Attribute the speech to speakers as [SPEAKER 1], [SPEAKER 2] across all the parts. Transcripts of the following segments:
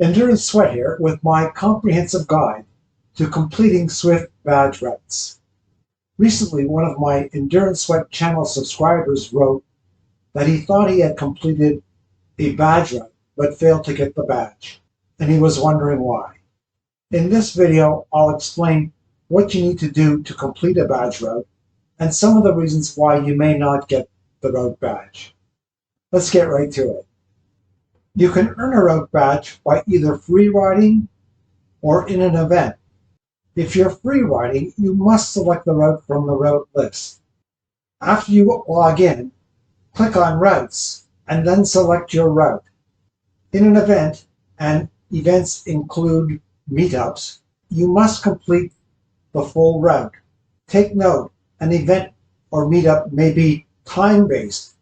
[SPEAKER 1] Endurance Sweat here with my comprehensive guide to completing Zwift badge routes. Recently, one of my Endurance Sweat channel subscribers wrote that he thought he had completed a badge route but failed to get the badge, and he was wondering why. In this video, I'll explain what you need to do to complete a badge route and some of the reasons why you may not get the route badge. Let's get right to it. You can earn a route badge by either free riding or in an event. If you're free riding, you must select the route from the route list. After you log in, click on Routes and then select your route. In an event, and events include meetups, you must complete the full route. Take note, an event or meetup may be time-based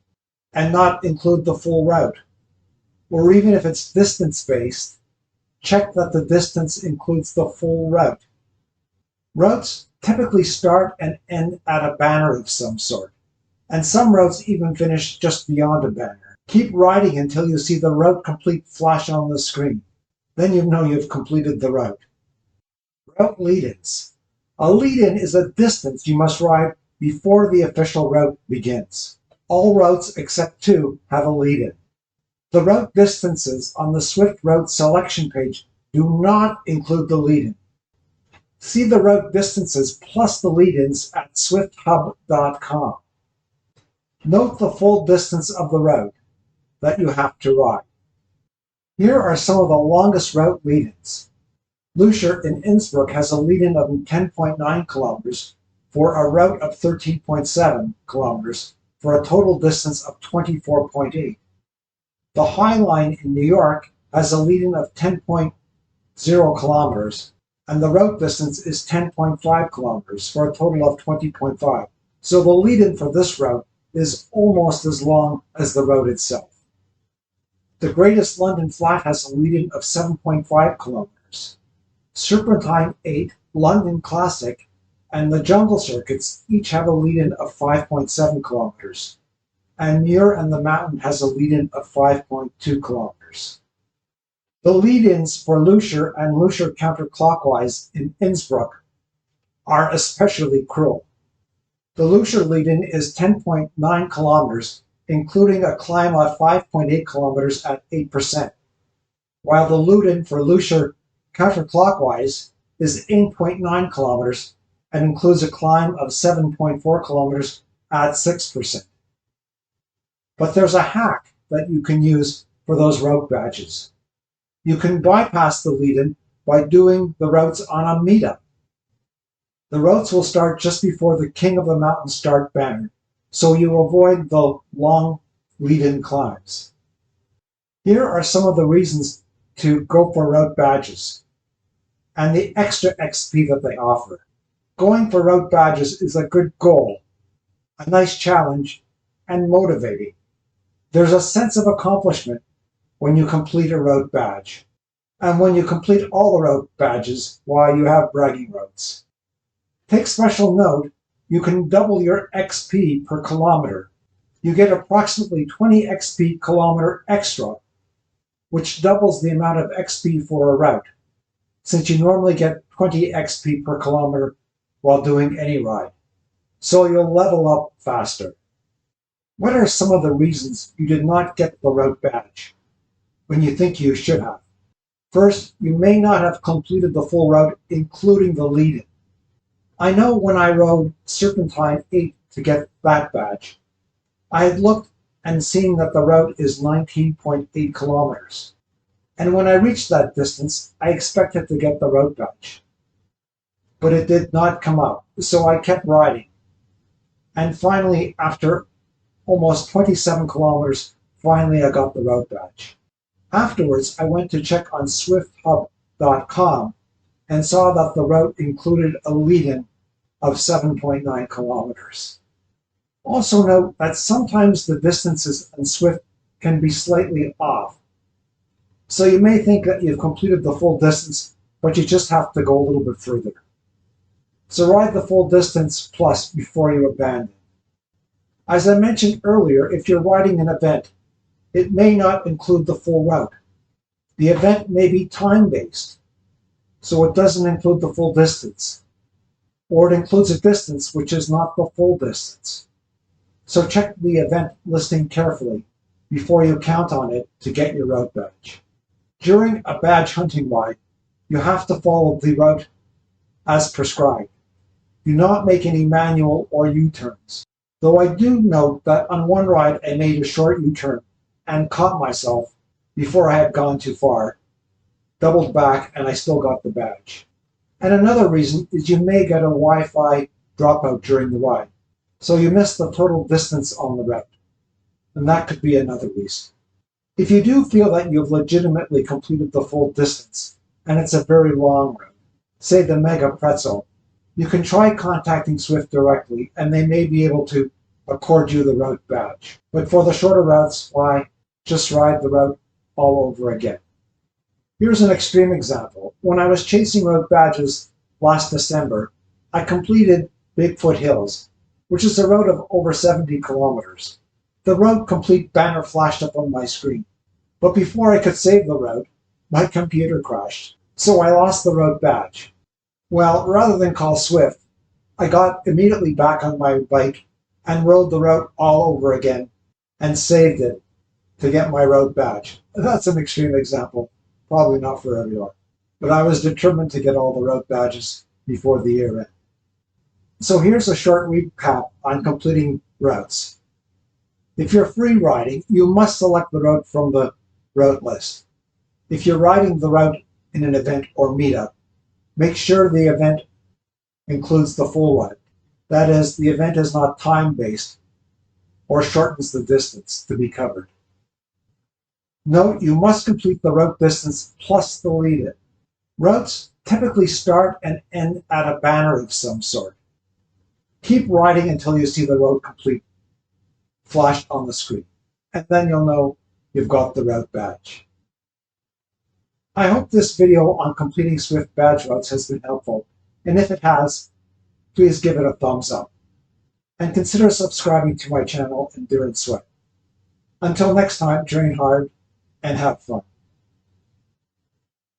[SPEAKER 1] and not include the full route. Or even if it's distance-based, check that the distance includes the full route. Routes typically start and end at a banner of some sort, and some routes even finish just beyond a banner. Keep riding until you see the route complete flash on the screen. Then you know you've completed the route. Route lead-ins. A lead-in is a distance you must ride before the official route begins. All routes except two have a lead-in. The route distances on the Zwift route selection page do not include the lead-in. See the route distances plus the lead-ins at zwifthub.com. Note the full distance of the route that you have to ride. Here are some of the longest route lead-ins. Lusher in Innsbruck has a lead-in of 10.9 kilometers for a route of 13.7 kilometers for a total distance of 24.8. The High Line in New York has a lead-in of 10.0 kilometers, and the route distance is 10.5 kilometers for a total of 20.5. So the lead-in for this route is almost as long as the route itself. The Greatest London Flat has a lead-in of 7.5 kilometers. Serpentine 8, London Classic, and the Jungle Circuits each have a lead-in of 5.7 kilometers. And Muir and the Mountain has a lead-in of 5.2 kilometers. The lead-ins for Lusher and Lusher Counterclockwise in Innsbruck are especially cruel. The Lusher lead-in is 10.9 kilometers, including a climb of 5.8 kilometers at 8%, while the lead-in for Lusher Counterclockwise is 8.9 kilometers and includes a climb of 7.4 kilometers at 6%. But there's a hack that you can use for those route badges. You can bypass the lead-in by doing the routes on a meetup. The routes will start just before the King of the Mountain start banner, so you avoid the long lead-in climbs. Here are some of the reasons to go for route badges and the extra XP that they offer. Going for route badges is a good goal, a nice challenge, and motivating. There's a sense of accomplishment when you complete a route badge, and when you complete all the route badges, why, you have bragging rights. Take special note, you can double your XP per kilometer. You get approximately 20 XP kilometer extra, which doubles the amount of XP for a route, since you normally get 20 XP per kilometer while doing any ride. So you'll level up faster. What are some of the reasons you did not get the route badge when you think you should have? First, you may not have completed the full route, including the lead-in. I know when I rode Serpentine 8 to get that badge, I had looked and seen that the route is 19.8 kilometers. And when I reached that distance, I expected to get the route badge. But it did not come up, so I kept riding. And finally, after almost 27 kilometers, finally I got the route badge. Afterwards, I went to check on zwifthub.com and saw that the route included a lead-in of 7.9 kilometers. Also note that sometimes the distances in Zwift can be slightly off. So you may think that you've completed the full distance, but you just have to go a little bit further. So ride the full distance plus before you abandon. As I mentioned earlier, if you're riding an event, it may not include the full route. The event may be time-based, so it doesn't include the full distance, or it includes a distance which is not the full distance. So check the event listing carefully before you count on it to get your route badge. During a badge hunting ride, you have to follow the route as prescribed. Do not make any manual or U-turns. Though I do note that on one ride I made a short U-turn and caught myself before I had gone too far, doubled back, and I still got the badge. And another reason is you may get a Wi-Fi dropout during the ride, so you miss the total distance on the route. And that could be another reason. If you do feel that you've legitimately completed the full distance, and it's a very long route, say the Mega Pretzel, you can try contacting Zwift directly, and they may be able to accord you the route badge. But for the shorter routes, why, just ride the route all over again. Here's an extreme example. When I was chasing route badges last December, I completed Bigfoot Hills, which is a route of over 70 kilometers. The route complete banner flashed up on my screen, but before I could save the route, my computer crashed, so I lost the route badge. Well, rather than call Zwift, I got immediately back on my bike and rode the route all over again and saved it to get my route badge. That's an extreme example, probably not for everyone, but I was determined to get all the route badges before the year end. So here's a short recap on completing routes. If you're free riding, you must select the route from the route list. If you're riding the route in an event or meetup, make sure the event includes the full route. That is, the event is not time-based or shortens the distance to be covered. Note, you must complete the route distance plus the lead-in. Routes typically start and end at a banner of some sort. Keep riding until you see the route complete flashed on the screen, and then you'll know you've got the route badge. I hope this video on completing Zwift badge routes has been helpful, and if it has, please give it a thumbs up. And consider subscribing to my channel, Endurance Sweat. Until next time, train hard and have fun.